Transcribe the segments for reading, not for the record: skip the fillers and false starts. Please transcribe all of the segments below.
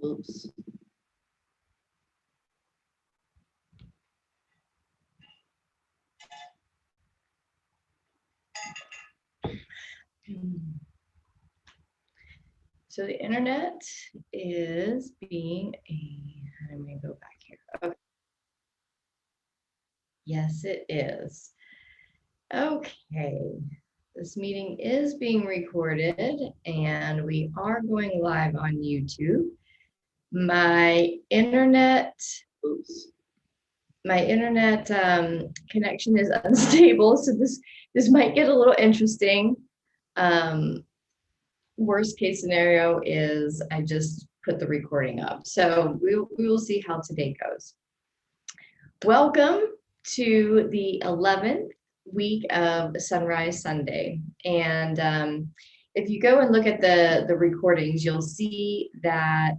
Oops. So the internet is being I'm going to go back here. Okay. Yes, it is. Okay. This meeting is being recorded and we are going live on YouTube. My internet, oops, my internet connection is unstable, so this might get a little interesting. Worst case scenario is I just put the recording up. So we will see how today goes. Welcome to the 11th week of Sunrise Sunday. And if you go and look at the recordings, you'll see that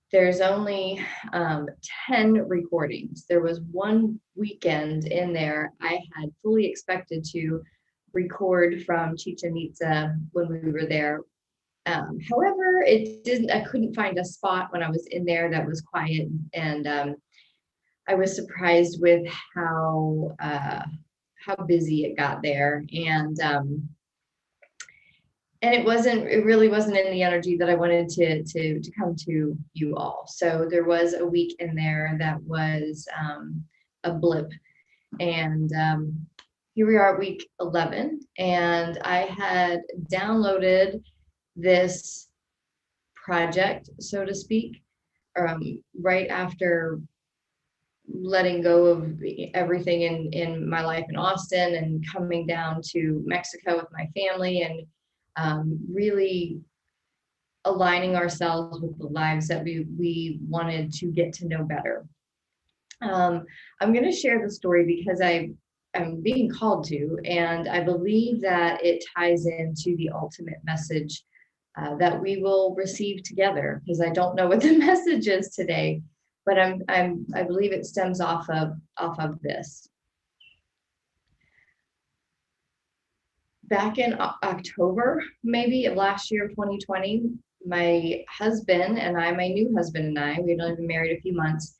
there's only 10 recordings. There was one weekend in there I had fully expected to record from Chichen Itza when we were there. However, I couldn't find a spot when I was in there that was quiet, and I was surprised with how busy it got there, and it really wasn't in the energy that I wanted to come to you all. So there was a week in there that was a blip, and here we are at week 11, and I had downloaded this project, so to speak, right after letting go of everything in my life in Austin and coming down to Mexico with my family, and really aligning ourselves with the lives that we wanted to get to know better. I'm going to share the story because I'm being called to, and I believe that it ties into the ultimate message that we will receive together, because I don't know what the message is today, but I believe it stems off of this. Back in October, maybe, of last year, 2020, my husband and I, my new husband and I, we'd only been married a few months,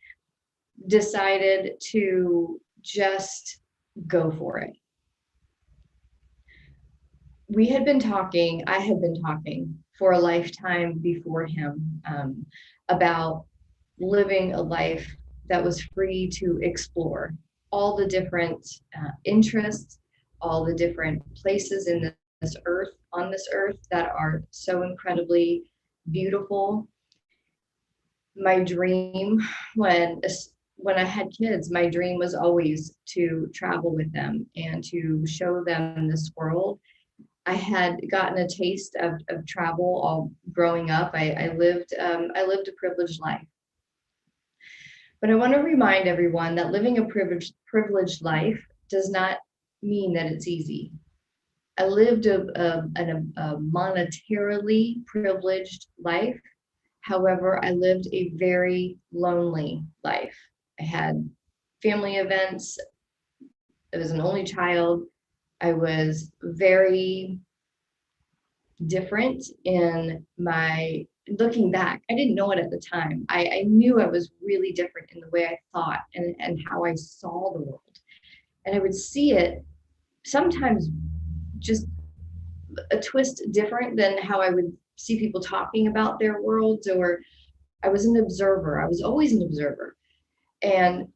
decided to just go for it. I had been talking for a lifetime before him about living a life that was free to explore all the different interests, all the different places in on this earth that are so incredibly beautiful. My dream when I had kids, my dream was always to travel with them and to show them this world. I had gotten a taste of travel all growing up. I lived a privileged life. But I want to remind everyone that living a privileged life does not mean that it's easy. I lived a monetarily privileged life. However, I lived a very lonely life. I had family events. I was an only child. I was very different in my, looking back, I didn't know it at the time. I knew I was really different in the way I thought and how I saw the world. And I would see it sometimes just a twist different than how I would see people talking about their worlds, or I was an observer. I was always an observer. And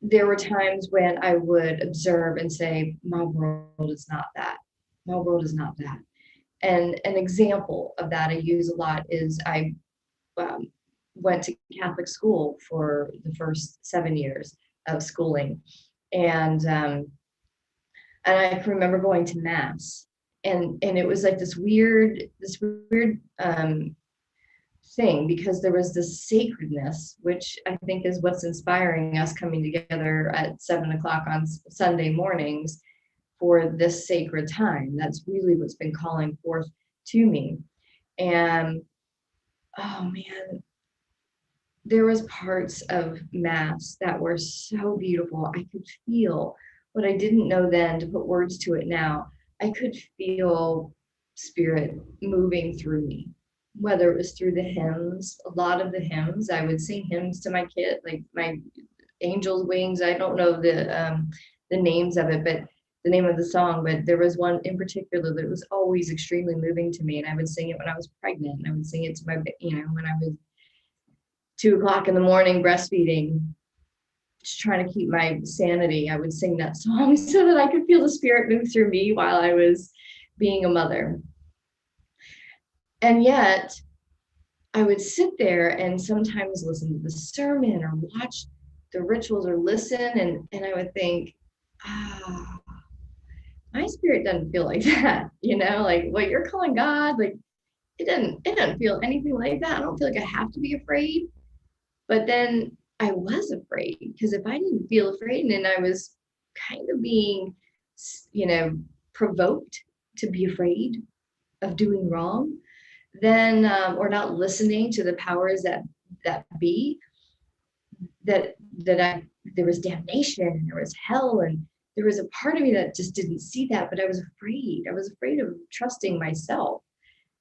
there were times when I would observe and say, my world is not that. My world is not that. And an example of that I use a lot is I went to Catholic school for the first 7 years of schooling. And I can remember going to Mass. And it was like this weird thing, because there was this sacredness, which I think is what's inspiring us coming together at 7 o'clock on Sunday mornings for this sacred time. That's really what's been calling forth to me. And oh man, there was parts of Mass that were so beautiful. I could feel what I didn't know then, to put words to it now. I could feel spirit moving through me. whether it was through the hymns, a lot of the hymns, I would sing hymns to my kid, like my Angel's Wings. I don't know the names of it, but the name of the song, but there was one in particular that was always extremely moving to me. And I would sing it when I was pregnant. And I would sing it to my, when I was 2 o'clock in the morning breastfeeding, just trying to keep my sanity. I would sing that song so that I could feel the spirit move through me while I was being a mother. And yet I would sit there and sometimes listen to the sermon or watch the rituals or listen, and I would think, my spirit doesn't feel like that, like what you're calling God, like it doesn't feel anything like that. I don't feel like I have to be afraid. But then I was afraid, because if I didn't feel afraid and I was kind of being, provoked to be afraid of doing wrong, then or not listening to the powers that be, that there was damnation and there was hell, and there was a part of me that just didn't see that. But I was afraid of trusting myself,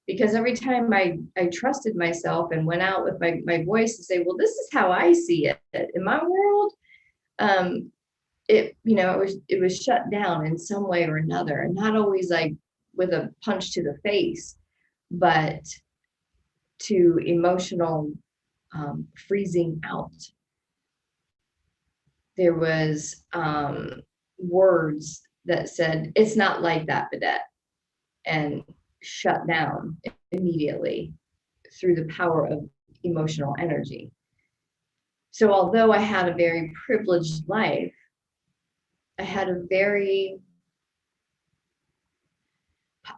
because every time I trusted myself and went out with my voice and say, well, this is how I see it in my world, it was shut down in some way or another, and not always like with a punch to the face, but to emotional freezing out. There was words that said, it's not like that, Vidette, and shut down immediately through the power of emotional energy. So although I had a very privileged life, I had a very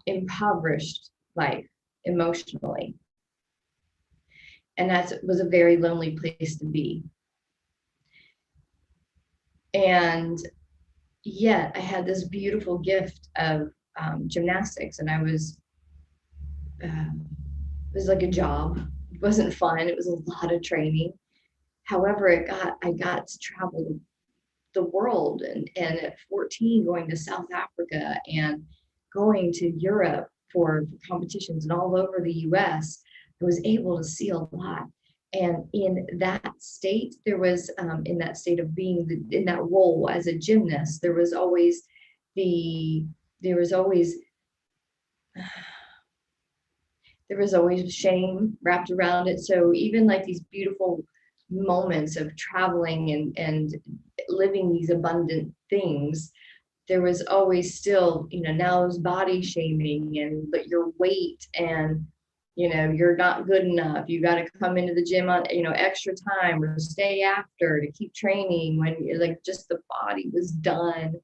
impoverished life emotionally. And that was a very lonely place to be. And yet I had this beautiful gift of gymnastics, and it was like a job. It wasn't fun. It was a lot of training. However, I got to travel the world, and at 14 going to South Africa and going to Europe for competitions, and all over the US. I was able to see a lot. And in that state, there was in that state of being in that role as a gymnast, there was always shame wrapped around it. So even like these beautiful moments of traveling and living these abundant things, there was always still, now it was body shaming, and but your weight, and you're not good enough. You got to come into the gym on, extra time, or stay after to keep training, when like just the body was done.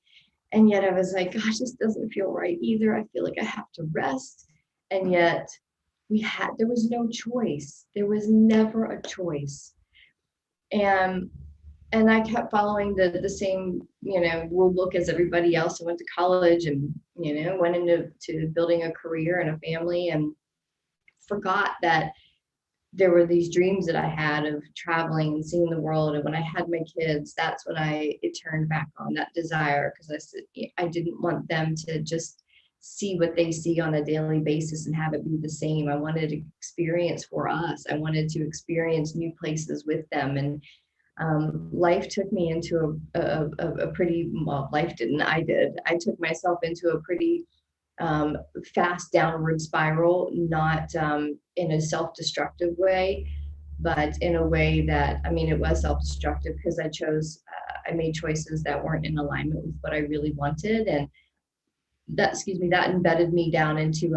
And yet I was like, gosh, this doesn't feel right either. I feel like I have to rest. And yet there was no choice. There was never a choice. And I kept following the same, rule book as everybody else. I went to college and, went into building a career and a family, and forgot that there were these dreams that I had of traveling and seeing the world. And when I had my kids, that's when it turned back on that desire, because I didn't want them to just see what they see on a daily basis and have it be the same. I wanted to experience for us. I wanted to experience new places with them. And life took me into a pretty, well, life didn't, I did. I took myself into a pretty fast downward spiral, not in a self-destructive way, but in a way that, it was self-destructive, because I made choices that weren't in alignment with what I really wanted. And that embedded me down into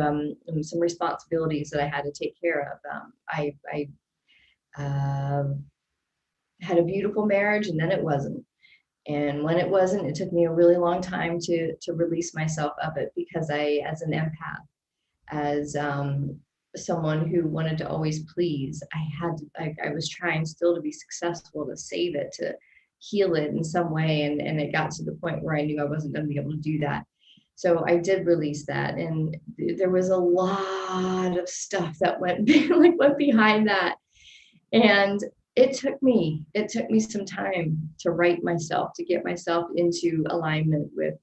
some responsibilities that I had to take care of. I had a beautiful marriage, and then it wasn't. And when it wasn't, it took me a really long time to release myself of it, because as an empath, as someone who wanted to always please, I was trying still to be successful, to save it, to heal it in some way. And it got to the point where I knew I wasn't going to be able to do that. So I did release that. And there was a lot of stuff that went behind that. And it took me some time to right myself, to get myself into alignment with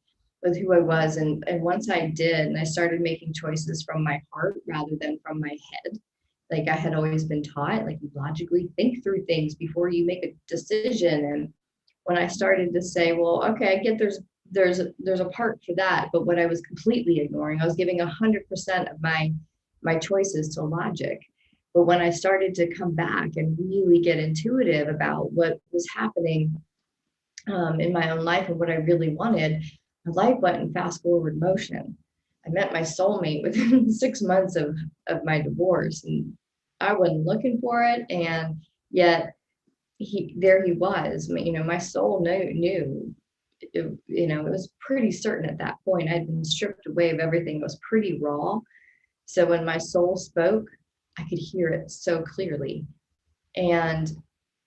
who I was. And once I did, and I started making choices from my heart rather than from my head, Like I had always been taught, like you logically think through things before you make a decision. And when I started to say, well, okay, I get there's a part for that, but what I was completely ignoring, I was giving 100% of my choices to logic. But when I started to come back and really get intuitive about what was happening in my own life and what I really wanted, my life went in fast forward motion. I met my soulmate within 6 months of my divorce, and I wasn't looking for it, and yet he was. My soul knew. It was pretty certain at that point. I'd been stripped away of everything. It was pretty raw. So when my soul spoke, I could hear it so clearly. And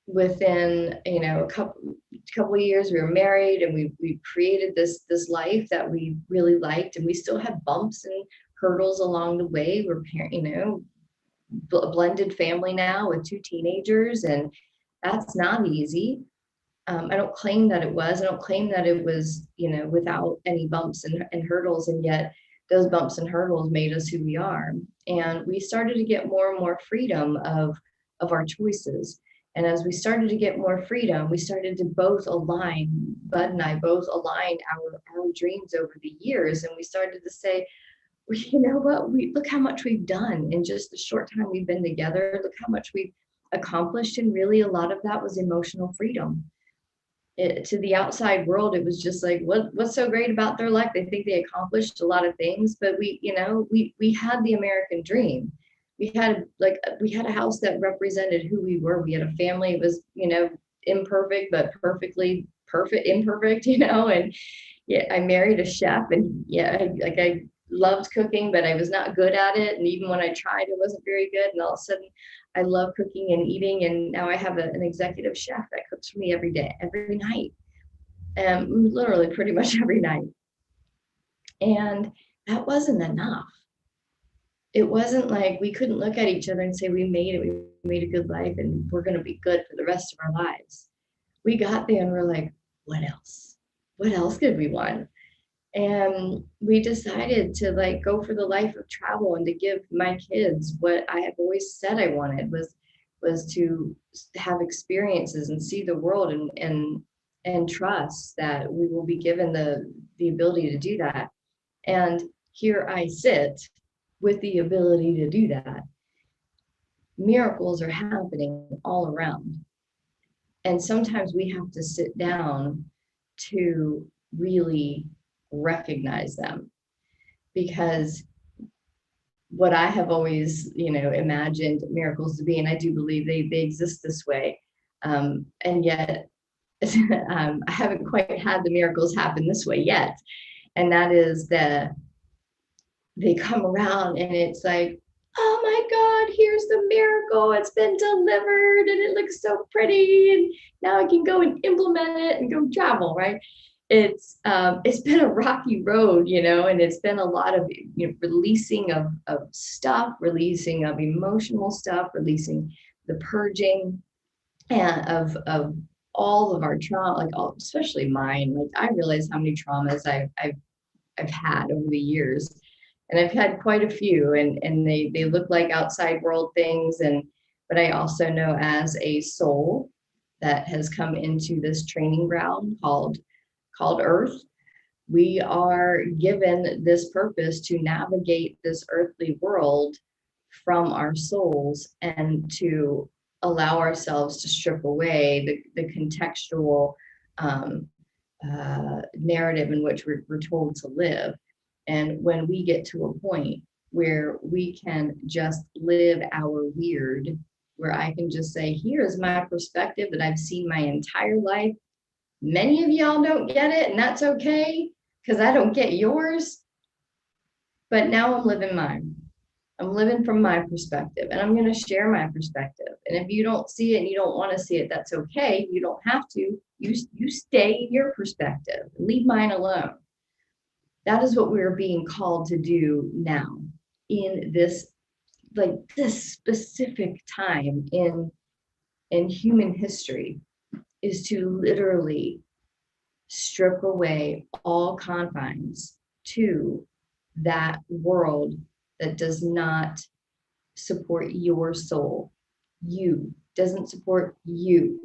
within a couple of years, we were married, and we created this life that we really liked, and we still had bumps and hurdles along the way. We're a blended family now with two teenagers, and that's not easy. I don't claim that it was. I don't claim that it was, without any bumps and hurdles. And yet those bumps and hurdles made us who we are. And we started to get more and more freedom of our choices. And as we started to get more freedom, we started to both align, Bud and I both aligned our dreams over the years. And we started to say, well, you know what, look how much we've done in just the short time we've been together. Look how much we've accomplished. And really a lot of that was emotional freedom. To the outside world, it was just like, what's so great about their life? They think they accomplished a lot of things, but we had the American dream. We had a house that represented who we were. We had a family. It was, imperfect, but perfectly perfect, imperfect, and yeah, I married a chef, and yeah, I loved cooking, but I was not good at it. And even when I tried, it wasn't very good. And all of a sudden, I love cooking and eating. And now I have an executive chef that cooks for me every day, every night, literally pretty much every night. And that wasn't enough. It wasn't like we couldn't look at each other and say, we made it, we made a good life, and we're going to be good for the rest of our lives. We got there and we're like, what else? What else could we want? And we decided to go for the life of travel and to give my kids what I have always said I wanted was to have experiences and see the world, and trust that we will be given the ability to do that. And here I sit with the ability to do that. Miracles are happening all around. And sometimes we have to sit down to really recognize them, because what I have always, imagined miracles to be, and I do believe they exist this way, and yet I haven't quite had the miracles happen this way yet, and that is that they come around and it's like, oh my God, here's the miracle. It's been delivered and it looks so pretty. And now I can go and implement it and go travel, right? It's been a rocky road, and it's been a lot of releasing of stuff, releasing of emotional stuff, releasing the purging and of all of our trauma, especially mine. Like I realize how many traumas I've had over the years. And I've had quite a few, and they look like outside world things. But I also know, as a soul that has come into this training ground called Earth, we are given this purpose to navigate this earthly world from our souls, and to allow ourselves to strip away the contextual narrative in which we're told to live. And when we get to a point where we can just live our weird, where I can just say, here is my perspective that I've seen my entire life. Many of y'all don't get it, and that's okay, because I don't get yours. But now I'm living mine. I'm living from my perspective, and I'm going to share my perspective. And if you don't see it and you don't want to see it, that's okay. You don't have to. You stay in your perspective. Leave mine alone. That is what we're being called to do now, in this specific time in human history, is to literally strip away all confines to that world that does not support your soul. You doesn't support you.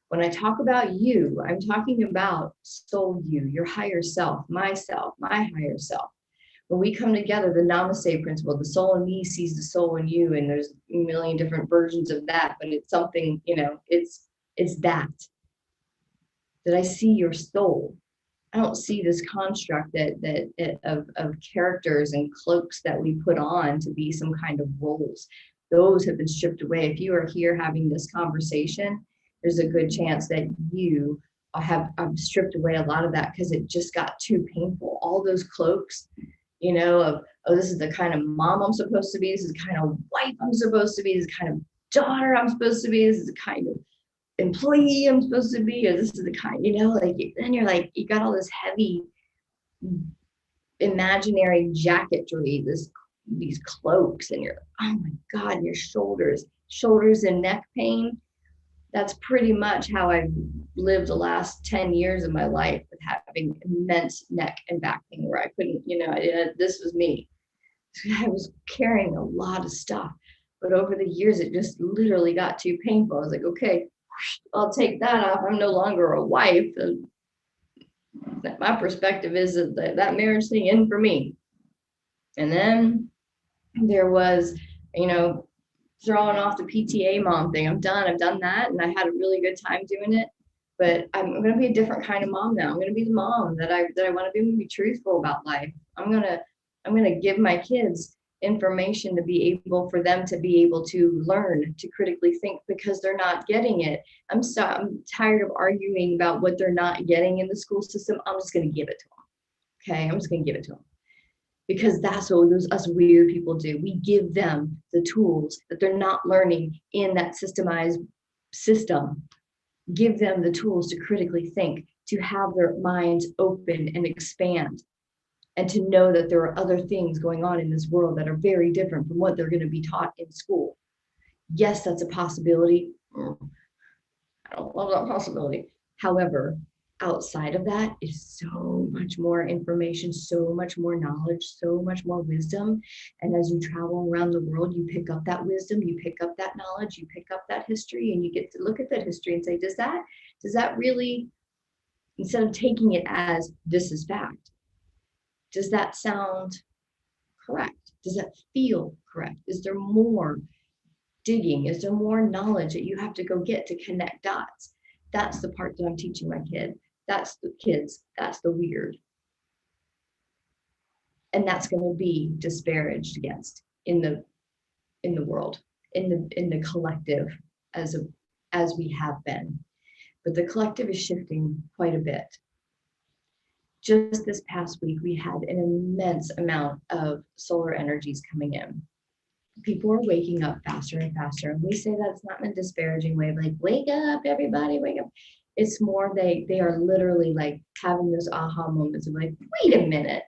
When I talk about you, I'm talking about soul you, your higher self, my higher self. When we come together, the namaste principle, the soul in me sees the soul in you, and there's a million different versions of that, but it's something, it's that I see your soul. I don't see this construct of characters and cloaks that we put on to be some kind of roles. Those have been stripped away. If you are here having this conversation, there's a good chance that you have stripped away a lot of that because it just got too painful. All those cloaks, of, oh, this is the kind of mom I'm supposed to be. This is the kind of wife I'm supposed to be. This is the kind of daughter I'm supposed to be. This is the kind of employee I'm supposed to be, or this is the kind, like, then you're like, you got all this heavy imaginary jacketry, these cloaks, and you're, oh my God, your shoulders and neck pain. That's pretty much how I've lived the last 10 years of my life, with having immense neck and back pain where I couldn't, this was me. I was carrying a lot of stuff, but over the years, it just literally got too painful. I was like, okay, I'll take that off. I'm no longer a wife. My perspective is that marriage thing isn't for me. And then there was, throwing off the PTA mom thing. I'm done. I've done that, and I had a really good time doing it. But I'm going to be a different kind of mom now. I'm going to be the mom that I want to be. I'm going to be truthful about life. I'm going to give my kids information to be able for them to be able to learn to critically think, because they're not getting it. I'm tired of arguing about what they're not getting in the school system. I'm just going to give it to them. Okay, I'm just going to give it to them, because that's what us weird people do. We give them the tools that they're not learning in that systemized system. Give them the tools to critically think, to have their minds open and expand, and to know that there are other things going on in this world that are very different from what they're going to be taught in school. Yes, that's a possibility. I don't love that possibility. However, outside of that is so much more information, so much more knowledge, so much more wisdom. And as you travel around the world, you pick up that wisdom, you pick up that knowledge, you pick up that history, and you get to look at that history and say, does that really, instead of taking it as this is fact, does that sound correct? Does that feel correct? Is there more digging? Is there more knowledge that you have to go get to connect dots? That's the part that I'm teaching my kid. That's the kids. That's the weird. And that's going to be disparaged against in the world, in the collective, as we have been. But the collective is shifting quite a bit. Just this past week, we had an immense amount of solar energies coming in. People are waking up faster and faster. And we say that's not in a disparaging way, like, wake up, everybody, wake up. It's more they are literally like having those aha moments of like, wait a minute,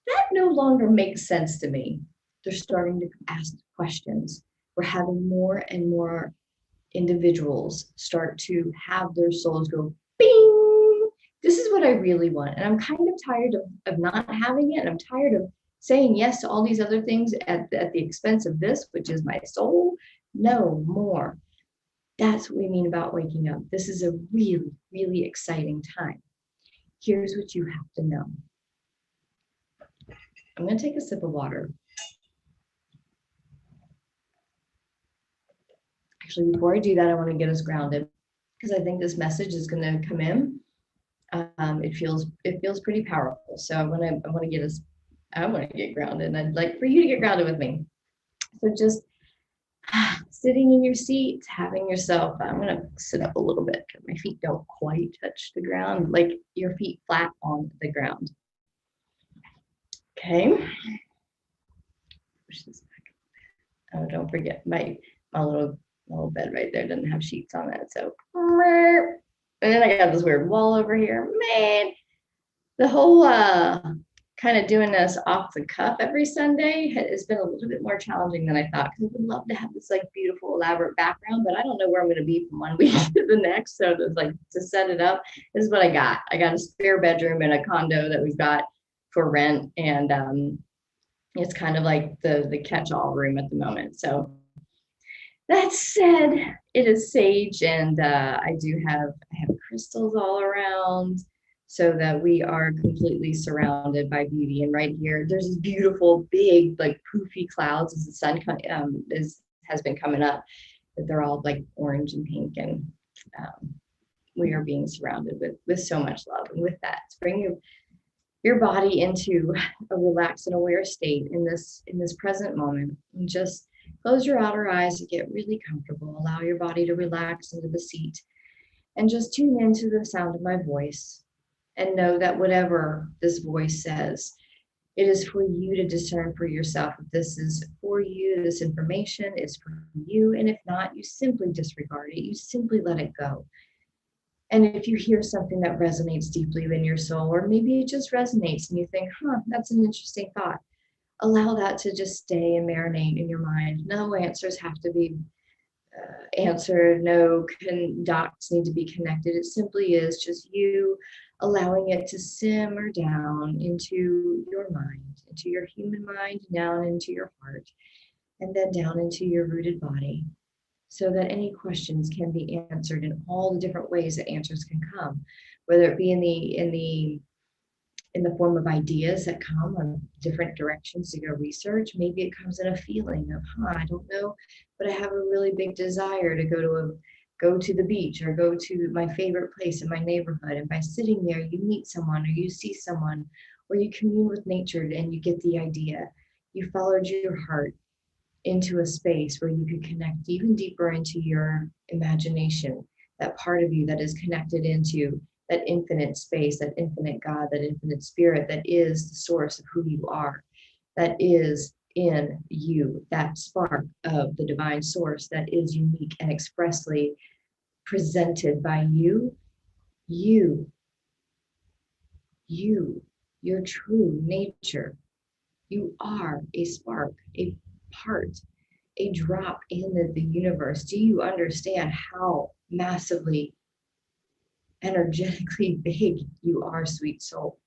that no longer makes sense to me. They're starting to ask questions. We're having more and more individuals start to have their souls go, bing. This is what I really want. And I'm kind of tired of not having it. And I'm tired of saying yes to all these other things at the expense of this, which is my soul. No more. That's what we mean about waking up. This is a really, really exciting time. Here's what you have to know. I'm going to take a sip of water. Actually, before I do that, I want to get us grounded, because I think this message is going to come in. It feels pretty powerful. So I want to get grounded, and I'd like for you to get grounded with me. So just sitting in your seat, having yourself, I'm going to sit up a little bit because my feet don't quite touch the ground, like your feet flat on the ground. Okay. Push this back. Oh, don't forget my little bed right there doesn't have sheets on it. So, and then I got this weird wall over here. Man, the whole kind of doing this off the cuff every Sunday has been a little bit more challenging than I thought, because I would love to have this like beautiful elaborate background, but I don't know where I'm going to be from one week to the next. So to set it up, this is what I got. I got a spare bedroom in a condo that we've got for rent, and It's kind of like the catch-all room at the moment. So that said, it is sage, and I have crystals all around, so that we are completely surrounded by beauty. And right here, there's these beautiful, big, like poofy clouds as the sun has been coming up. That they're all like orange and pink, and we are being surrounded with so much love. And with that, bring your body into a relaxed and aware state in this present moment, and just close your outer eyes and get really comfortable. Allow your body to relax into the seat, and just tune into the sound of my voice, and know that whatever this voice says, it is for you to discern for yourself. If this is for you, this information is for you, and if not, you simply disregard it. You simply let it go. And if you hear something that resonates deeply in your soul, or maybe it just resonates and you think, that's an interesting thought, allow that to just stay and marinate in your mind. No answers have to be answered, no dots need to be connected. It simply is just you allowing it to simmer down into your mind, into your human mind, down into your heart, and then down into your rooted body, so that any questions can be answered in all the different ways that answers can come, whether it be in the form of ideas that come on different directions to go research. Maybe it comes in a feeling of, I don't know, but I have a really big desire to go to the beach, or go to my favorite place in my neighborhood. And by sitting there, you meet someone, or you see someone, or you commune with nature, and you get the idea. You followed your heart into a space where you could connect even deeper into your imagination, that part of you that is connected into that infinite space, that infinite God, that infinite spirit that is the source of who you are, that is in you, that spark of the divine source that is unique and expressly presented by you, you, your true nature. You are a spark, a part, a drop in the universe. Do you understand how massively energetically big you are, sweet soul?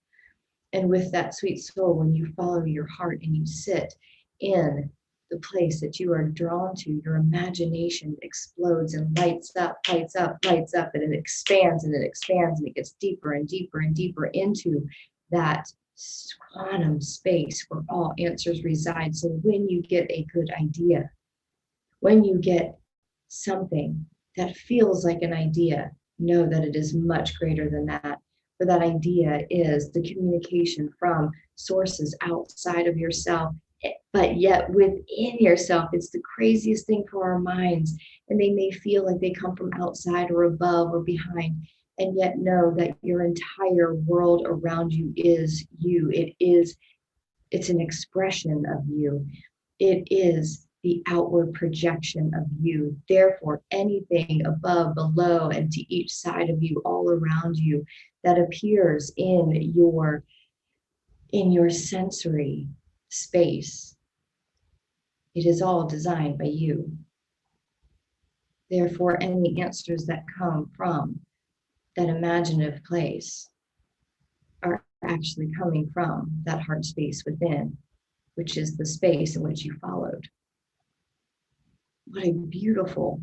And with that sweet soul, when you follow your heart and you sit in the place that you are drawn to, your imagination explodes and lights up, and it expands and it expands, and it gets deeper and deeper and deeper into that quantum space where all answers reside. So when you get a good idea, when you get something that feels like an idea, know that it is much greater than that. For that idea is the communication from sources outside of yourself, but yet within yourself. It's the craziest thing for our minds. And they may feel like they come from outside or above or behind, and yet know that your entire world around you is you. It's an expression of you. It is the outward projection of you. Therefore, anything above, below, and to each side of you, all around you, that appears in your sensory space, it is all designed by you. Therefore, any answers that come from that imaginative place are actually coming from that heart space within, which is the space in which you followed. What a beautiful,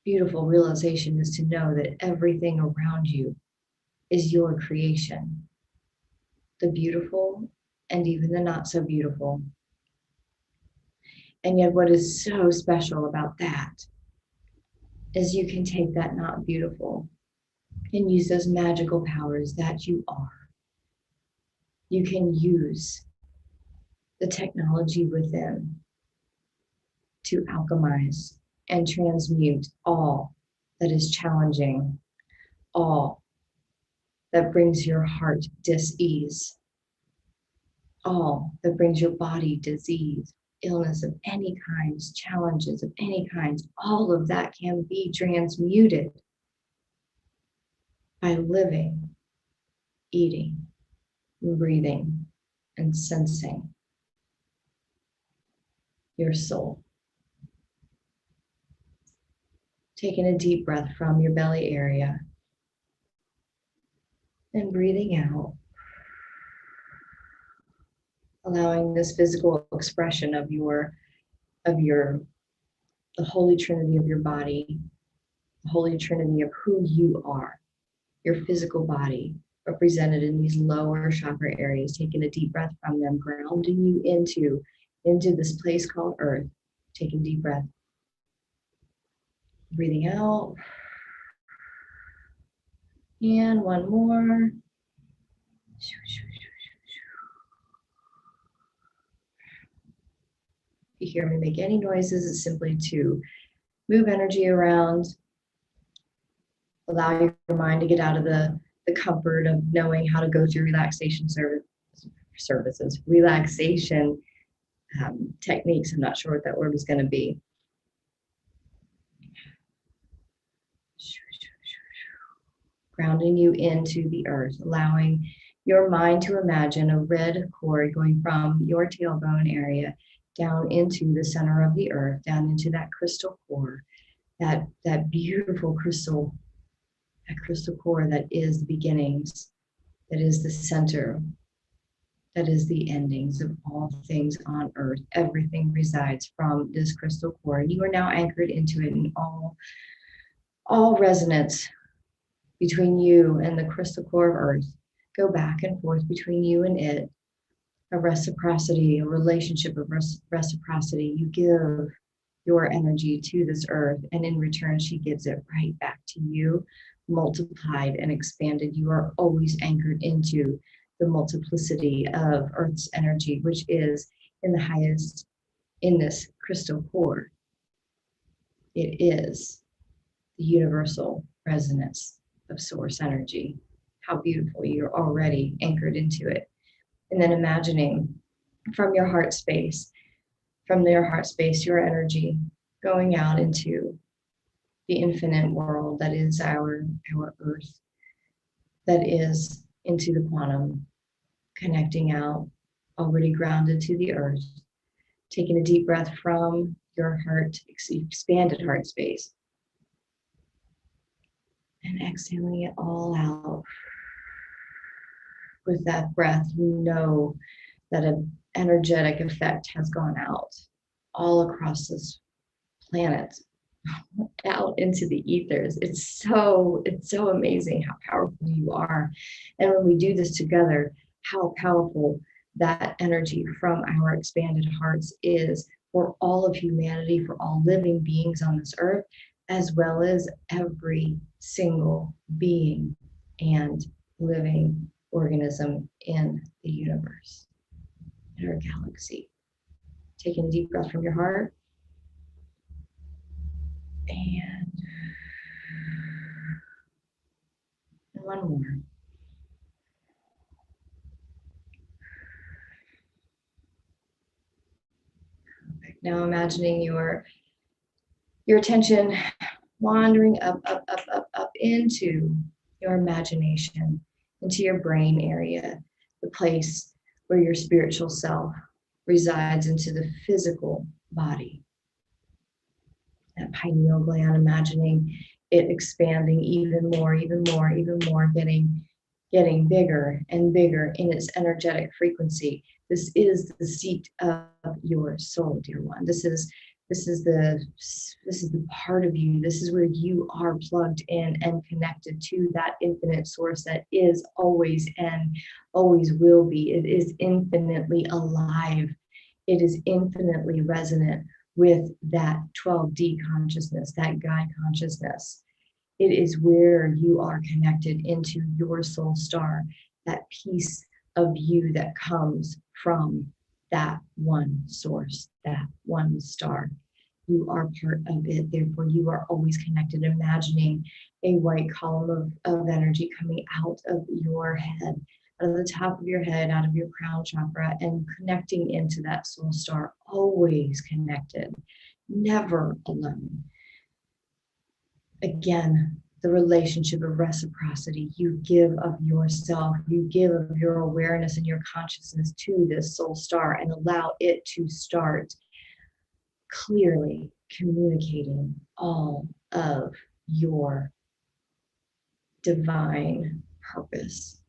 beautiful realization is to know that everything around you is your creation. The beautiful and even the not so beautiful. And yet what is so special about that is you can take that not beautiful and use those magical powers that you are. You can use the technology within to alchemize and transmute all that is challenging, all that brings your heart dis-ease, all that brings your body disease, illness of any kinds, challenges of any kinds. All of that can be transmuted by living, eating, breathing, and sensing your soul. Taking a deep breath from your belly area and breathing out. allowing this physical expression of the Holy Trinity of your body, the Holy Trinity of who you are, your physical body represented in these lower chakra areas. Taking a deep breath from them, grounding you into this place called Earth. Take a deep breath. Breathing out. And one more. If you hear me make any noises, it's simply to move energy around, allow your mind to get out of the comfort of knowing how to go through services, relaxation techniques. I'm not sure what that word is going to be. Grounding you into the earth, allowing your mind to imagine a red cord going from your tailbone area down into the center of the earth, down into that crystal core, that beautiful crystal, that crystal core that is the beginnings, that is the center, that is the endings of all things on earth. Everything resides from this crystal core, and you are now anchored into it, in all resonance between you and the crystal core of earth go back and forth between you and it, a reciprocity, a relationship of reciprocity. You give your energy to this earth, and in return she gives it right back to you, multiplied and expanded. You are always anchored into the multiplicity of earth's energy, which is in the highest, in this crystal core. It is the universal resonance of source energy. How beautiful. You're already anchored into it. And then imagining from your heart space, your energy going out into the infinite world that is our earth, that is into the quantum, connecting out, already grounded to the earth, taking a deep breath from your heart, expanded heart space, and exhaling it all out. With that breath, you know that an energetic effect has gone out all across this planet, out into the ethers. It's so amazing how powerful you are. And when we do this together, how powerful that energy from our expanded hearts is for all of humanity, for all living beings on this earth, as well as every single being and living organism in the universe, in our galaxy. Taking a deep breath from your heart. And one more. Perfect. Now imagining your attention wandering up into your imagination, into your brain area, the place where your spiritual self resides, into the physical body. That pineal gland, imagining it expanding even more, getting bigger and bigger in its energetic frequency. This is the seat of your soul, dear one. This is the part of you. This is where you are plugged in and connected to that infinite source that is always and always will be. It is infinitely alive. It is infinitely resonant with that 12D consciousness, that guide consciousness. It is where you are connected into your soul star, that piece of you that comes from that one source, that one star. You are part of it, therefore you are always connected. Imagining a white column of energy coming out of your head, out of the top of your head, out of your crown chakra, and connecting into that soul star, always connected, never alone. Again, the relationship of reciprocity. You give of yourself, you give of your awareness and your consciousness to this soul star, and allow it to start clearly communicating all of your divine purpose.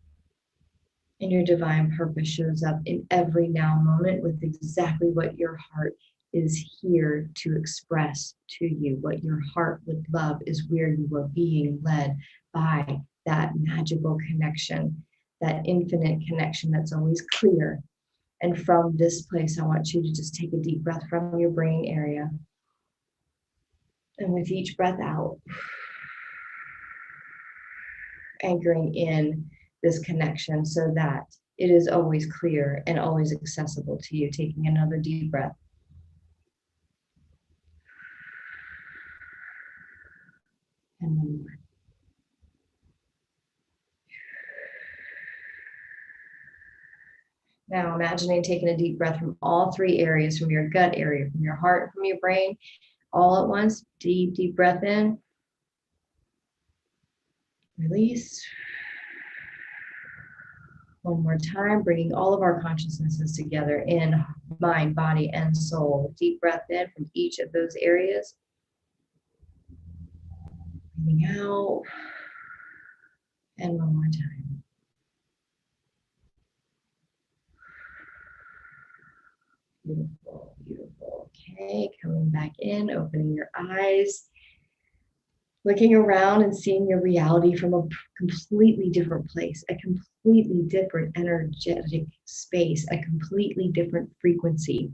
And your divine purpose shows up in every now moment with exactly what your heart is here to express to you. What your heart would love is where you are being led by that magical connection, that infinite connection that's always clear. And from this place, I want you to just take a deep breath from your brain area. And with each breath out, anchoring in this connection so that it is always clear and always accessible to you. Taking another deep breath. And one more. Now imagining taking a deep breath from all three areas, from your gut area, from your heart, from your brain, all at once. Deep, deep breath in. Release. One more time, bringing all of our consciousnesses together in mind, body, and soul. Deep breath in from each of those areas. Breathing out. And one more time. Beautiful, beautiful. Okay, coming back in, opening your eyes, looking around and seeing your reality from a completely different place, a completely different energetic space, a completely different frequency.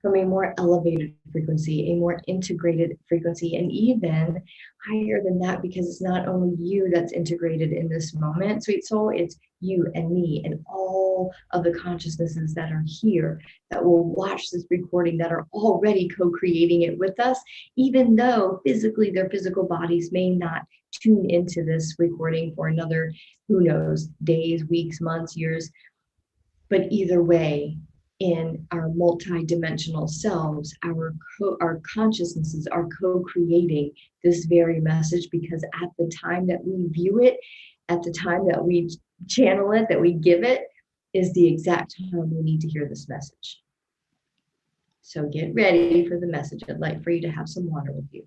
From a more elevated frequency, a more integrated frequency, and even higher than that, because it's not only you that's integrated in this moment, sweet soul, it's you and me and all of the consciousnesses that are here that will watch this recording, that are already co-creating it with us, even though physically their physical bodies may not tune into this recording for another, who knows, days, weeks, months, years. But either way, in our multi-dimensional selves, our consciousnesses are co-creating this very message, because at the time that we view it, at the time that we channel it, that we give it, is the exact time we need to hear this message. So get ready for the message. I'd like for you to have some water with you.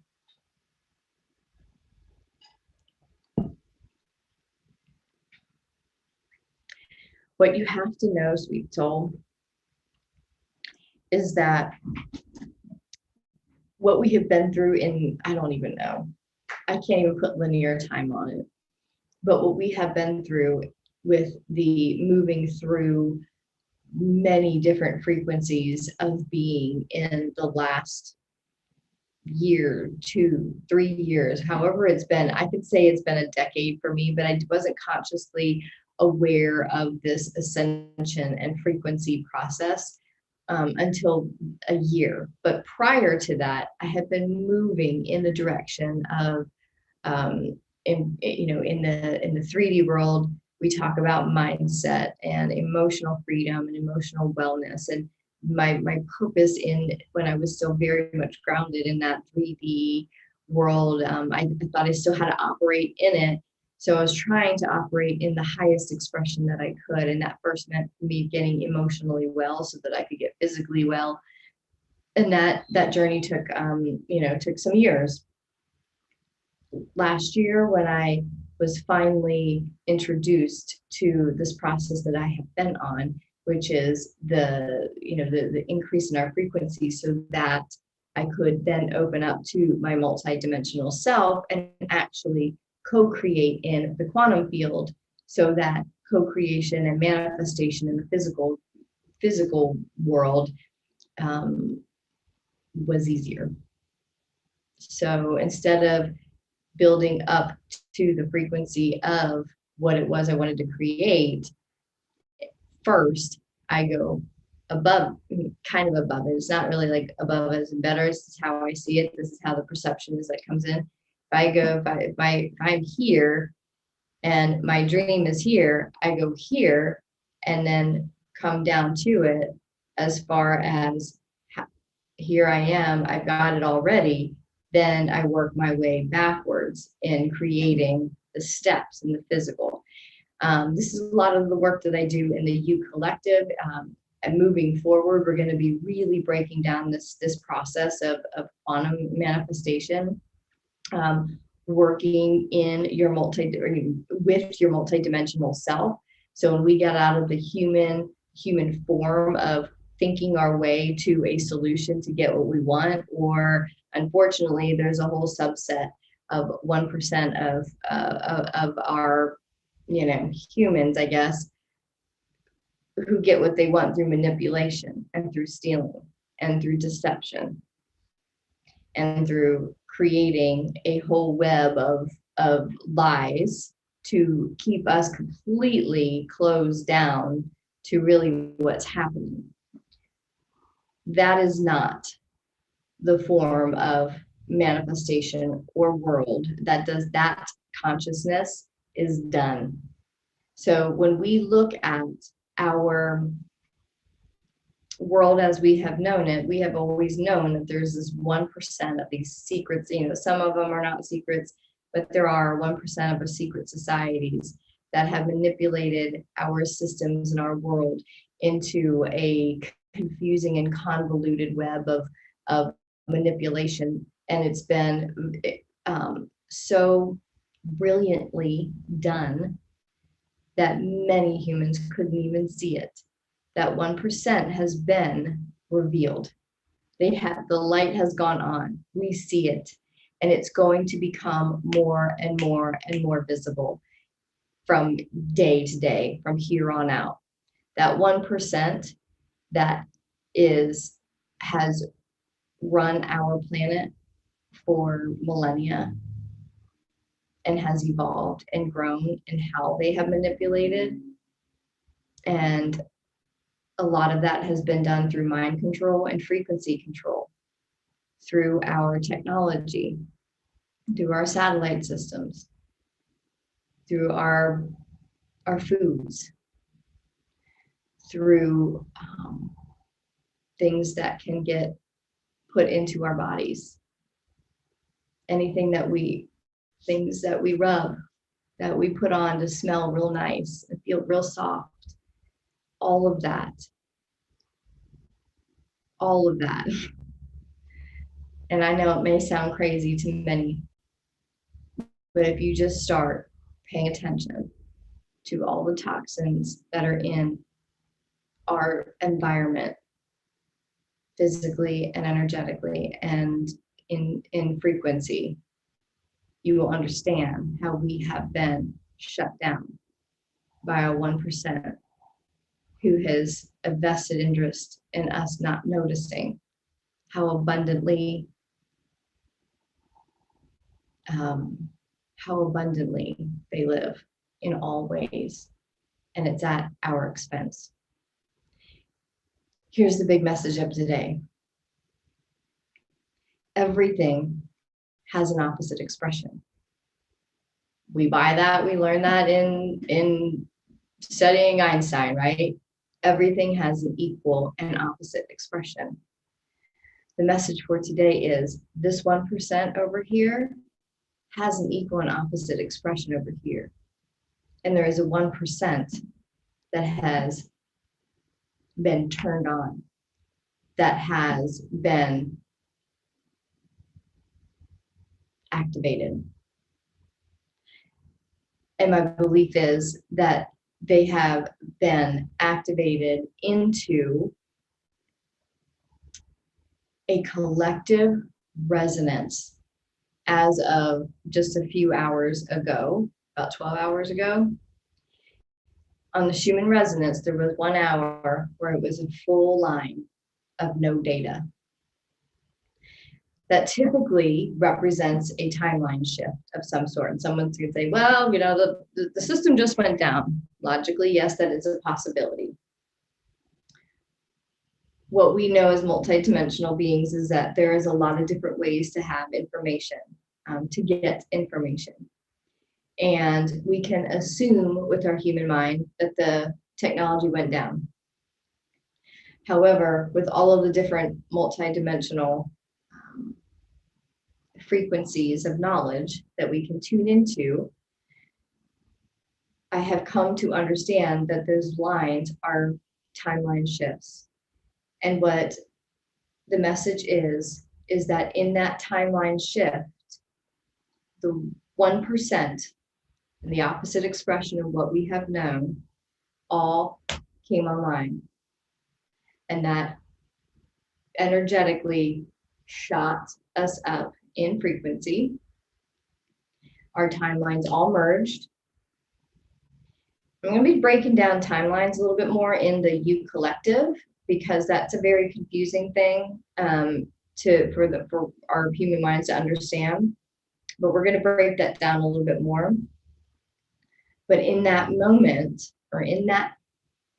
What you have to know, sweet soul, is that what we have been through in, I don't even know, I can't even put linear time on it, but what we have been through with the moving through many different frequencies of being in the last year, 2, 3 years, however it's been. I could say it's been a decade for me, but I wasn't consciously aware of this ascension and frequency process until a year. But prior to that, I had been moving in the direction of, in the 3D world, we talk about mindset and emotional freedom and emotional wellness. And my purpose in, when I was still very much grounded in that 3D world, I thought I still had to operate in it. So I was trying to operate in the highest expression that I could. And that first meant me getting emotionally well so that I could get physically well. And that journey took, took some years. Last year, when I was finally introduced to this process that I have been on, which is the increase in our frequency, so that I could then open up to my multidimensional self and actually co-create in the quantum field, so that co-creation and manifestation in the physical world was easier. So instead of building up to the frequency of what it was I wanted to create, first I go above, kind of above it. It's not really like above as in better. This is how I see it. This is how the perception is that comes in. If I'm here and my dream is here, I go here and then come down to it as far as here I am, I've got it already. Then I work my way backwards in creating the steps in the physical. This is a lot of the work that I do in the U Collective. And moving forward, we're going to be really breaking down this process of quantum manifestation, working in your with your multidimensional self, So when we get out of the human form of thinking our way to a solution to get what we want, or unfortunately, there's a whole subset of 1% of our, humans, I guess, who get what they want through manipulation and through stealing and through deception and through creating a whole web of lies to keep us completely closed down to really what's happening. That is not the form of manifestation or world that does that. Consciousness is done. So when we look at our world as we have known it, we have always known that there's this 1% of these secrets. Some of them are not secrets, but there are 1% of the secret societies that have manipulated our systems and our world into a confusing and convoluted web of manipulation. And it's been so brilliantly done that many humans couldn't even see it. That 1% has been revealed. The light has gone on. We see it, and it's going to become more and more and more visible from day to day, from here on out. That 1% that has run our planet for millennia and has evolved and grown in how they have manipulated. And a lot of that has been done through mind control and frequency control, through our technology, through our satellite systems, through our foods, through things that can get put into our bodies. Things that we rub, that we put on to smell real nice and feel real soft. All of that. And I know it may sound crazy to many, but if you just start paying attention to all the toxins that are in our environment, physically and energetically and in frequency, you will understand how we have been shut down by a 1% who has a vested interest in us not noticing how abundantly they live in all ways, and it's at our expense. Here's the big message of today. Everything has an opposite expression. We buy that, we learn that in studying Einstein, right? Everything has an equal and opposite expression. The message for today is this 1% over here has an equal and opposite expression over here. And there is a 1% that has been turned on, that has been activated. And my belief is that they have been activated into a collective resonance as of just a few hours ago, about 12 hours ago. On the Schuman Resonance, there was 1 hour where it was a full line of no data. That typically represents a timeline shift of some sort. And someone's going to say, well, the system just went down. Logically, yes, that is a possibility. What we know as multidimensional beings is that there is a lot of different ways to have information, to get information. And we can assume with our human mind that the technology went down. However, with all of the different multidimensional frequencies of knowledge that we can tune into, I have come to understand that those lines are timeline shifts. And what the message is that in that timeline shift, the 1% and the opposite expression of what we have known all came online. And that energetically shot us up in frequency. Our timelines all merged. I'm going to be breaking down timelines a little bit more in the You Collective, because that's a very confusing thing for our human minds to understand. But we're going to break that down a little bit more. But in that moment, or in that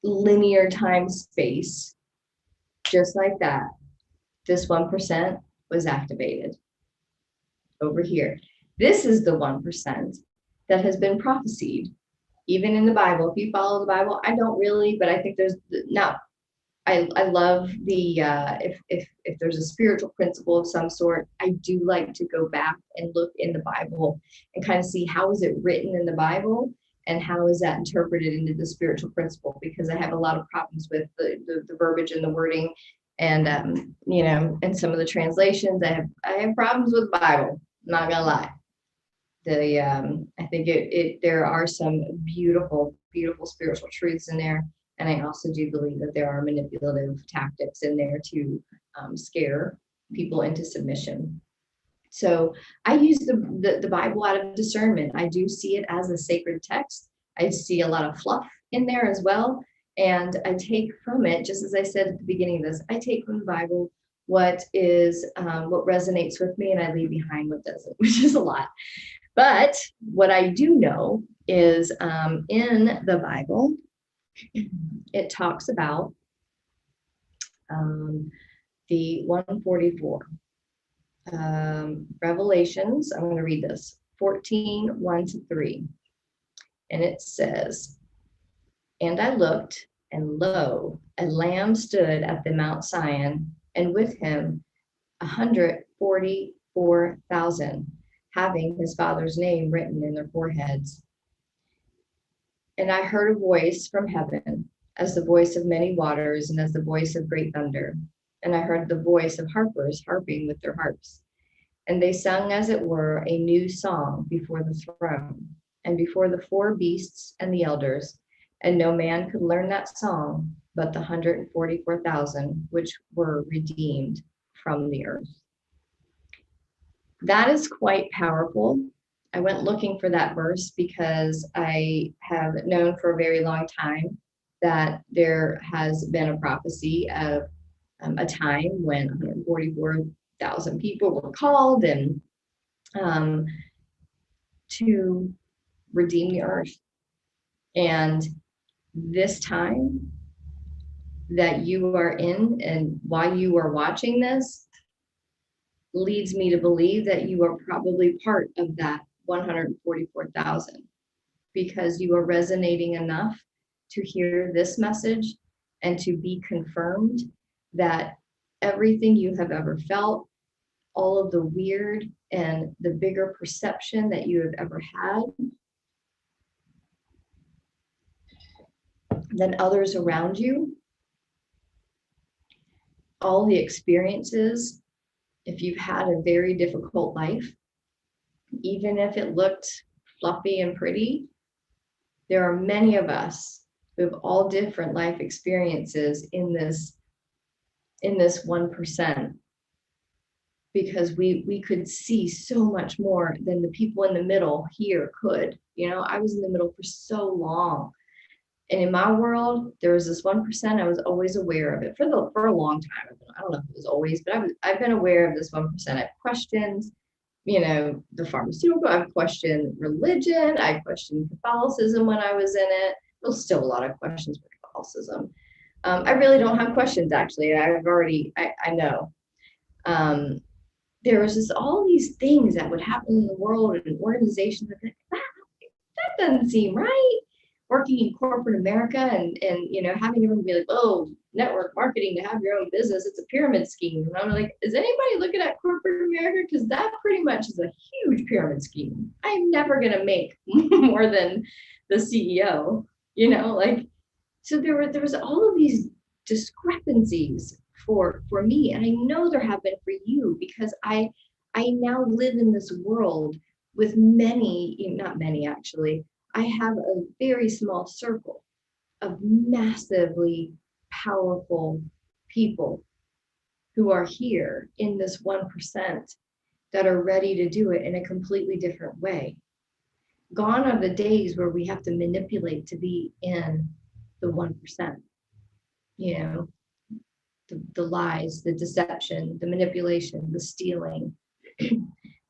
linear time space, just like that, this 1% was activated over here. This is the 1% that has been prophesied, even in the Bible. If you follow the Bible, I don't really, but I think there's not. I love the if there's a spiritual principle of some sort, I do like to go back and look in the Bible and kind of see how is it written in the Bible and how is that interpreted into the spiritual principle, because I have a lot of problems with the verbiage and the wording, and and some of the translations. I have problems with the Bible, I'm not gonna lie. I think there are some beautiful spiritual truths in there. And I also do believe that there are manipulative tactics in there to scare people into submission. So I use the Bible out of discernment. I do see it as a sacred text. I see a lot of fluff in there as well. And I take from it, just as I said at the beginning of this, I take from the Bible what resonates with me, and I leave behind what doesn't, which is a lot. But what I do know is in the Bible, it talks about the 144. Revelations, I'm going to read this, 14, 1-3. And it says, "And I looked, and lo, a lamb stood at the Mount Zion, and with him 144,000, having his father's name written in their foreheads. And I heard a voice from heaven, as the voice of many waters, and as the voice of great thunder. And I heard the voice of harpers harping with their harps. And they sung, as it were, a new song before the throne, and before the four beasts and the elders. And no man could learn that song but the 144,000, which were redeemed from the earth." That is quite powerful. I went looking for that verse because I have known for a very long time that there has been a prophecy of a time when 144,000 people were called and to redeem the earth. And this time that you are in, and while you are watching this, leads me to believe that you are probably part of that 144,000, because you are resonating enough to hear this message and to be confirmed that everything you have ever felt, all of the weird and the bigger perception that you have ever had than others around you, all the experiences, if you've had a very difficult life, even if it looked fluffy and pretty, there are many of us who have all different life experiences in this 1%, because we could see so much more than the people in the middle here could. I was in the middle for so long. And in my world, there was this 1%. I was always aware of it for a long time. I don't know if it was always, but I've been aware of this 1%. I've questioned, the pharmaceutical. I've questioned religion. I questioned Catholicism when I was in it. There's still a lot of questions with Catholicism. I really don't have questions, actually. I know. There was just all these things that would happen in the world and organizations that doesn't seem right. Working in corporate America and having everyone be like, "Oh, network marketing to have your own business, it's a pyramid scheme." And I'm like, is anybody looking at corporate America? Because that pretty much is a huge pyramid scheme. I'm never gonna make more than the CEO, so there was all of these discrepancies for me, and I know there have been for you, because I now live in this world with many, not many actually. I have a very small circle of massively powerful people who are here in this 1% that are ready to do it in a completely different way. Gone are the days where we have to manipulate to be in the 1%. You know, the lies, the deception, the manipulation, the stealing,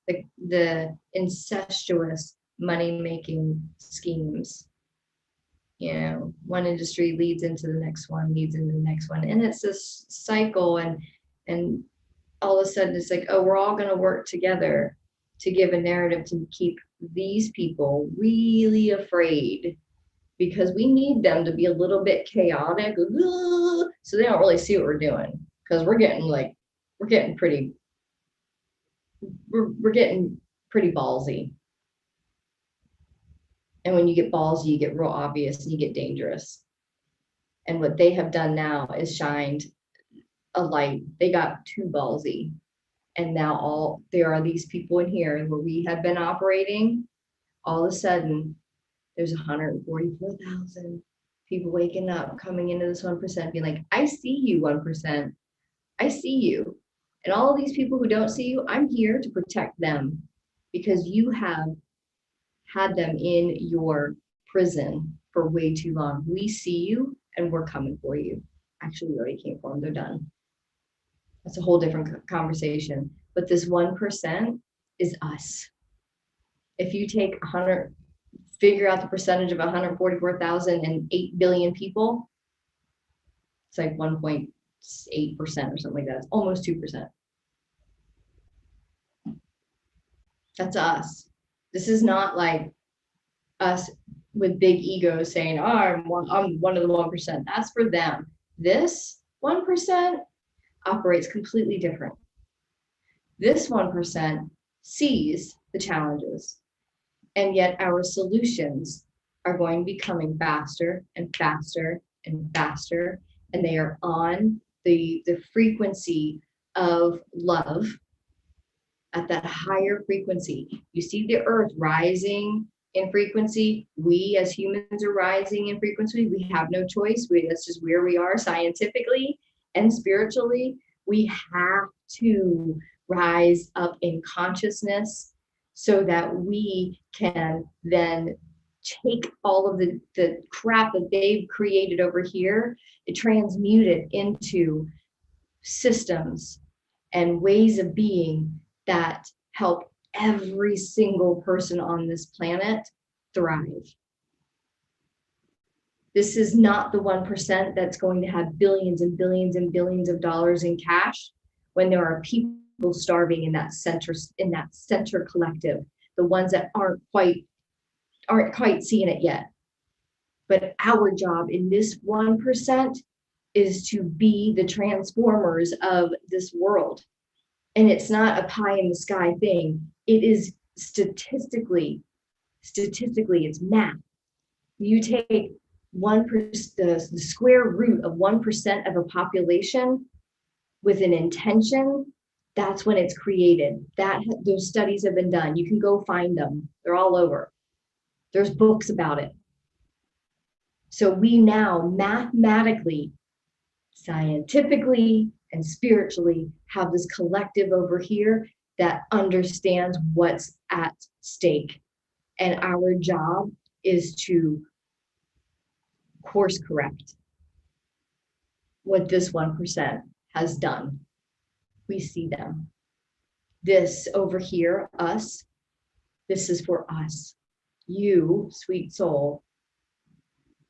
the incestuous money-making schemes. You know, one industry leads into the next one, leads into the next one, and it's this cycle. And all of a sudden, it's like, oh, we're all going to work together to give a narrative to keep these people really afraid, because we need them to be a little bit chaotic, so they don't really see what we're doing, because we're getting pretty ballsy. And when you get ballsy, you get real obvious and you get dangerous. And what they have done now is shined a light. They got too ballsy. And now there are these people in here where we have been operating. All of a sudden, there's 144,000 people waking up, coming into this 1%, being like, I see you, 1%. I see you. And all of these people who don't see you, I'm here to protect them, because you have had them in your prison for way too long. We see you and we're coming for you. Actually, we already came for them. They're done. That's a whole different conversation. But this 1% is us. If you take figure out the percentage of 144,008 billion people, it's like 1.8% or something like that. It's almost 2%. That's us. This is not like us with big egos saying, oh, I'm one of the 1%. That's for them. This 1% operates completely different. This 1% sees the challenges, and yet our solutions are going to be coming faster and faster and faster, and they are on the frequency of love, at that higher frequency. You see the earth rising in frequency. We as humans are rising in frequency. We have no choice. That's just where we are scientifically and spiritually. We have to rise up in consciousness so that we can then take all of the crap that they've created over here and transmute it into systems and ways of being that help every single person on this planet thrive. This is not the 1% that's going to have billions and billions and billions of dollars in cash when there are people starving in that center collective, the ones that aren't quite seeing it yet. But our job in this 1% is to be the transformers of this world. And it's not a pie in the sky thing. It is statistically, it's math. You take 1%, the square root of 1% of a population with an intention, that's when it's created. Those studies have been done. You can go find them. They're all over. There's books about it. So we now mathematically, scientifically, and spiritually have this collective over here that understands what's at stake. And our job is to course correct what this 1% has done. We see them. This over here, us, this is for us. You, sweet soul,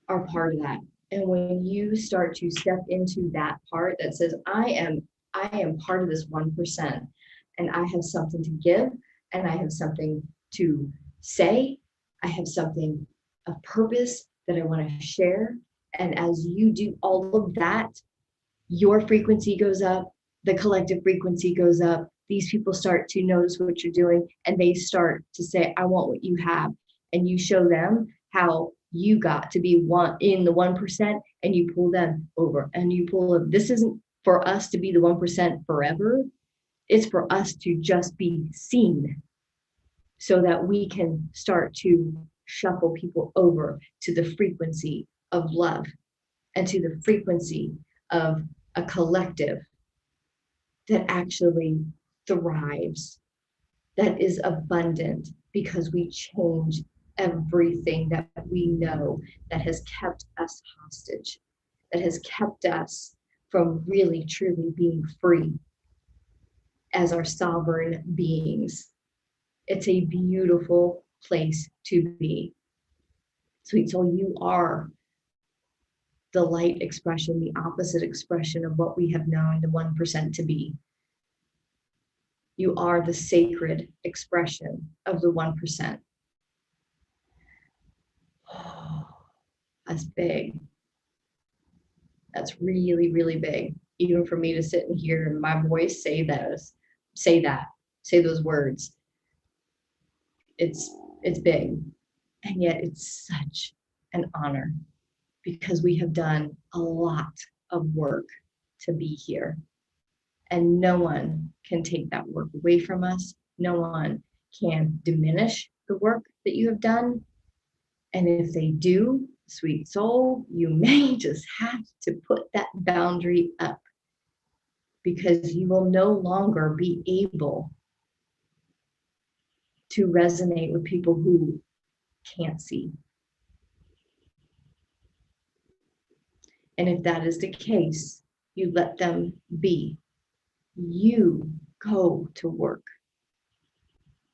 are part of that. And when you start to step into that part that says, I am part of this 1%, and I have something to give, and I have something to say, I have something of purpose that I want to share. And as you do all of that, your frequency goes up, the collective frequency goes up. These people start to notice what you're doing, and they start to say, I want what you have. And you show them how you got to be one in the 1%, and you pull them over and you pull them. This isn't for us to be the 1% forever. It's for us to just be seen so that we can start to shuffle people over to the frequency of love and to the frequency of a collective that actually thrives, that is abundant, because we change everything that we know that has kept us hostage, that has kept us from really truly being free as our sovereign beings. It's a beautiful place to be. Sweet soul, you are the light expression, the opposite expression of what we have known the 1% to be. You are the sacred expression of the 1%. Oh, that's big. That's really, really big. Even for me to sit and hear my voice say those words. It's big. And yet it's such an honor, because we have done a lot of work to be here. And no one can take that work away from us. No one can diminish the work that you have done. And if they do, sweet soul, you may just have to put that boundary up, because you will no longer be able to resonate with people who can't see. And if that is the case, you let them be. You go to work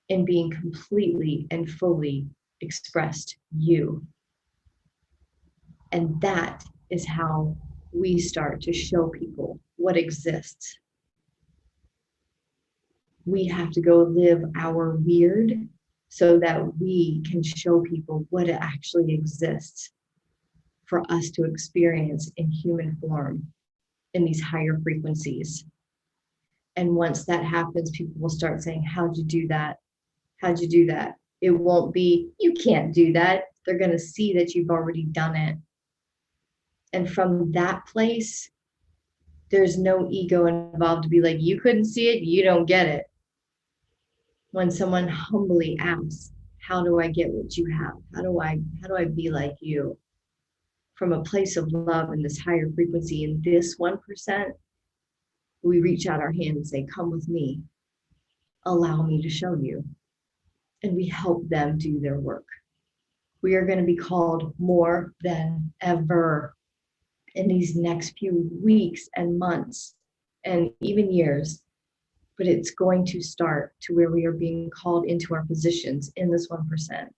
in being completely and fully expressed you. And that is how we start to show people what exists. We have to go live our weird so that we can show people what actually exists for us to experience in human form in these higher frequencies. And once that happens, people will start saying, how'd you do that? How'd you do that? It won't be, you can't do that. They're going to see that you've already done it. And from that place, there's no ego involved to be like, you couldn't see it, you don't get it. When someone humbly asks, how do I get what you have? How do I be like you? From a place of love in this higher frequency, in this 1%, we reach out our hand and say, come with me. Allow me to show you. And we help them do their work. We are going to be called more than ever in these next few weeks and months and even years. But it's going to start to where we are being called into our positions in this 1%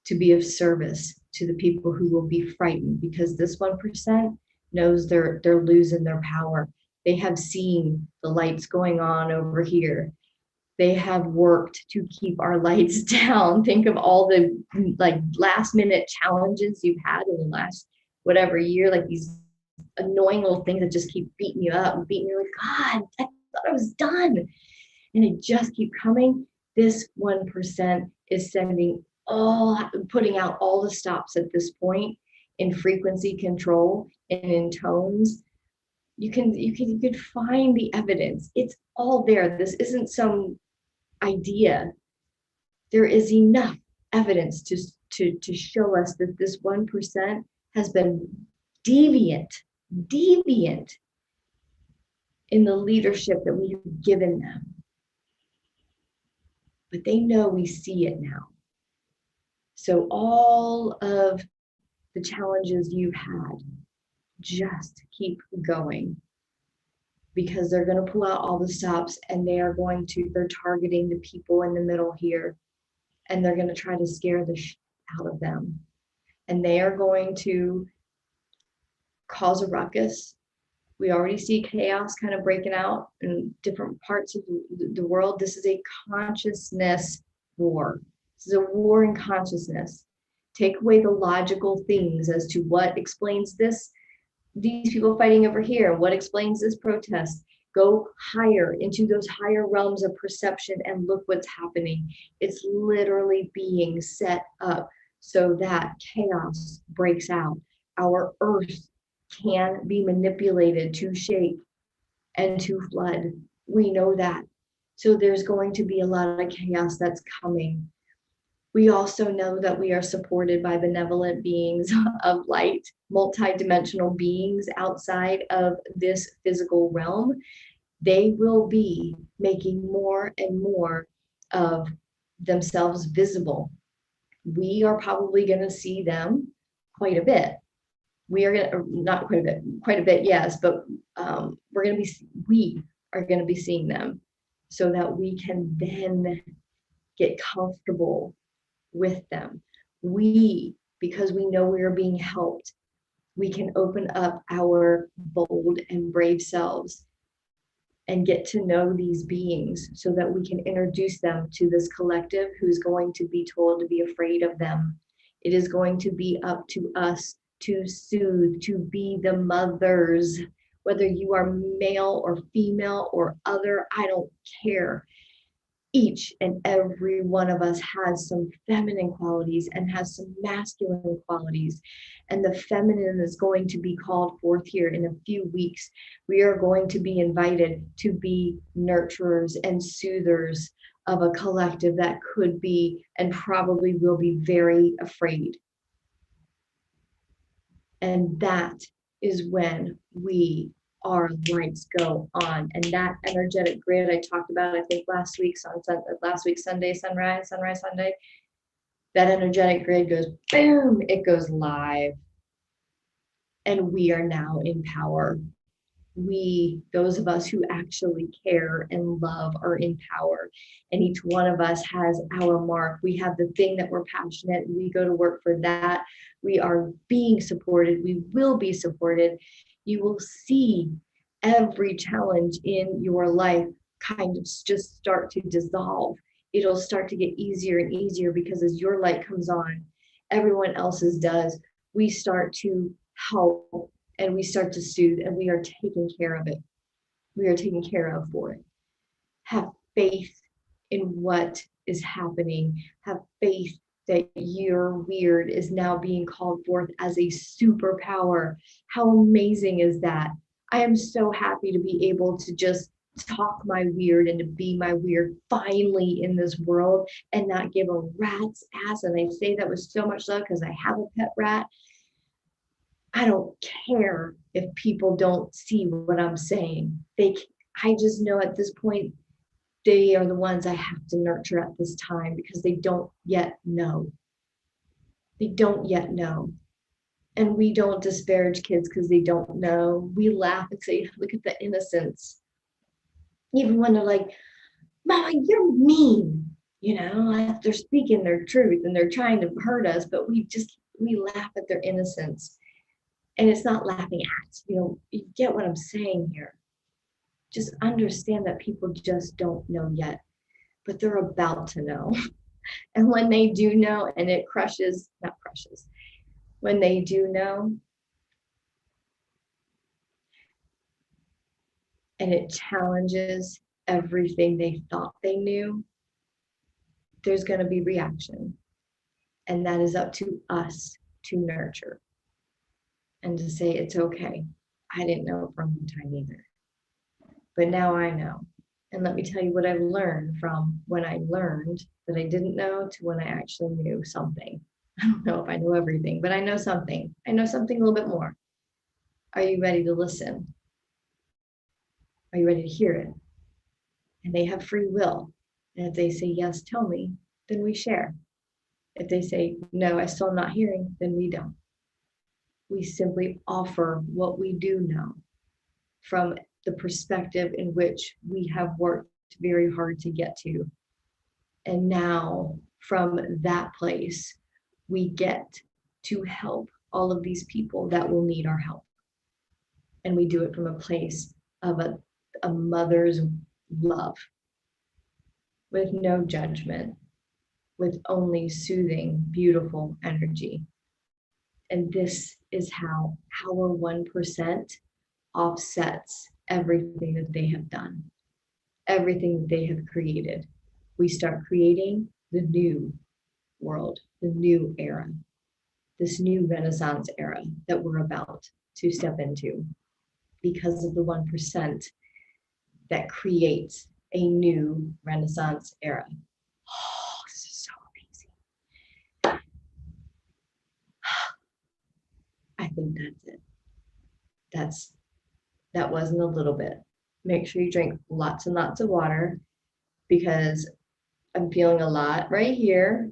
to be of service to the people who will be frightened, because this 1% knows they're losing their power. They have seen the lights going on over here. They have worked to keep our lights down. Think of all the like last minute challenges you've had in the last whatever year, like these annoying little things that just keep beating you up and beating you like, God, I thought I was done. And it just keep coming. This 1% is putting out all the stops at this point in frequency control and in tones. You can find the evidence. It's all there. This isn't some idea. There is enough evidence to show us that this 1% has been deviant in the leadership that we have given them. But they know we see it now. So all of the challenges you've had, just keep going, because they're going to pull out all the stops, and they're targeting the people in the middle here, and they're going to try to scare the out of them. And they are going to cause a ruckus. We already see chaos kind of breaking out in different parts of the world. This is a consciousness war. This is a war in consciousness. Take away the logical things as to what explains these people fighting over here, what explains this protest. Go higher into those higher realms of perception and look what's happening. It's literally being set up so that chaos breaks out. Our earth can be manipulated to shape and to flood. We know that. So there's going to be a lot of chaos that's coming. We also know that we are supported by benevolent beings of light, multidimensional beings outside of this physical realm. They will be making more and more of themselves visible. We are probably going to see them quite a bit. We are going to, not quite a bit, yes, but we are going to be seeing them so that we can then get comfortable with them. Because we know we are being helped, we can open up our bold and brave selves and get to know these beings so that we can introduce them to this collective who's going to be told to be afraid of them. It is going to be up to us to soothe, to be the mothers, whether you are male or female or other, I don't care. Each and every one of us has some feminine qualities and has some masculine qualities. And the feminine is going to be called forth here in a few weeks. We are going to be invited to be nurturers and soothers of a collective that could be and probably will be very afraid. And that is when our lights go on. And that energetic grid I talked about, I think last week's Sunday, sunrise, Sunday, that energetic grid goes boom, it goes live. And we are now in power. Those of us who actually care and love, are in power. And each one of us has our mark. We have the thing that we're passionate. We go to work for that. We are being supported. We will be supported. You will see every challenge in your life kind of just start to dissolve. It'll start to get easier and easier because as your light comes on, everyone else's does. We start to help and we start to soothe and we are taking care of it. We are taken care of for it. Have faith in what is happening. Have faith that your weird is now being called forth as a superpower. How amazing is that? I am so happy to be able to just talk my weird and to be my weird finally in this world and not give a rat's ass. And I say that with so much love because I have a pet rat. I don't care if people don't see what I'm saying. I just know at this point, they are the ones I have to nurture at this time because they don't yet know. They don't yet know. And we don't disparage kids because they don't know. We laugh and say, look at the innocence. Even when they're like, Mama, you're mean. They're speaking their truth and they're trying to hurt us, but we laugh at their innocence. And it's not laughing at, you get what I'm saying here. Just understand that people just don't know yet, but they're about to know. And when they do know, and it not crushes, when they do know, and it challenges everything they thought they knew, there's going to be reaction. And that is up to us to nurture and to say, it's okay. I didn't know from one time either. But now I know. And let me tell you what I've learned from when I learned that I didn't know to when I actually knew something. I don't know if I know everything, but I know something. I know something a little bit more. Are you ready to listen? Are you ready to hear it? And they have free will. And if they say, yes, tell me, then we share. If they say, no, I still am not hearing, then we don't. We simply offer what we do know from the perspective in which we have worked very hard to get to. And now from that place, we get to help all of these people that will need our help. And we do it from a place of a mother's love, with no judgment, with only soothing, beautiful energy. And this is how our 1% offsets everything that they have done, everything that they have created. We start creating the new world, the new era, this new Renaissance era that we're about to step into because of the 1% that creates a new Renaissance era. Oh, this is so amazing. think that's it. That wasn't a little bit. Make sure you drink lots and lots of water, because I'm feeling a lot right here,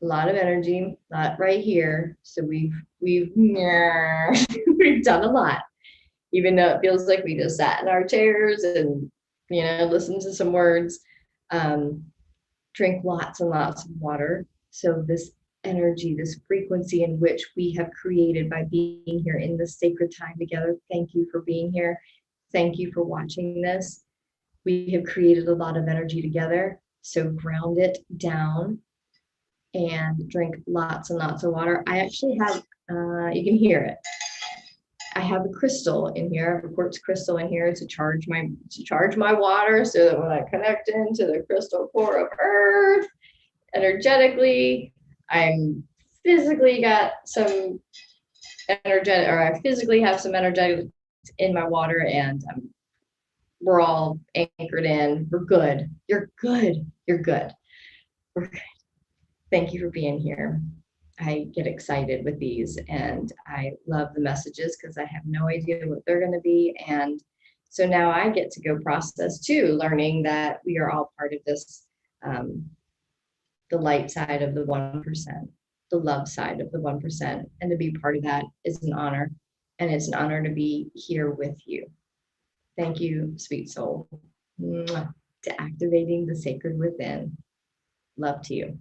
a lot of energy, not right here. So we've we've done a lot, even though it feels like we just sat in our chairs and listened to some words. Drink lots and lots of water. So this energy, this frequency in which we have created by being here in this sacred time together. Thank you for being here. Thank you for watching this. We have created a lot of energy together. So ground it down and drink lots and lots of water. I actually have, you can hear it. I have a crystal in here, a quartz crystal in here to charge my water, so that when I connect into the crystal core of Earth energetically, I'm physically got some energetic, or I physically have some energetic in my water, and we're all anchored in. We're good. You're good. You're good. We're good. Thank you for being here. I get excited with these, and I love the messages because I have no idea what they're going to be. And so now I get to go process too, learning that we are all part of this, the light side of the 1%, the love side of the 1%. And to be part of that is an honor. And it's an honor to be here with you. Thank you, sweet soul, to activating the sacred within. Love to you.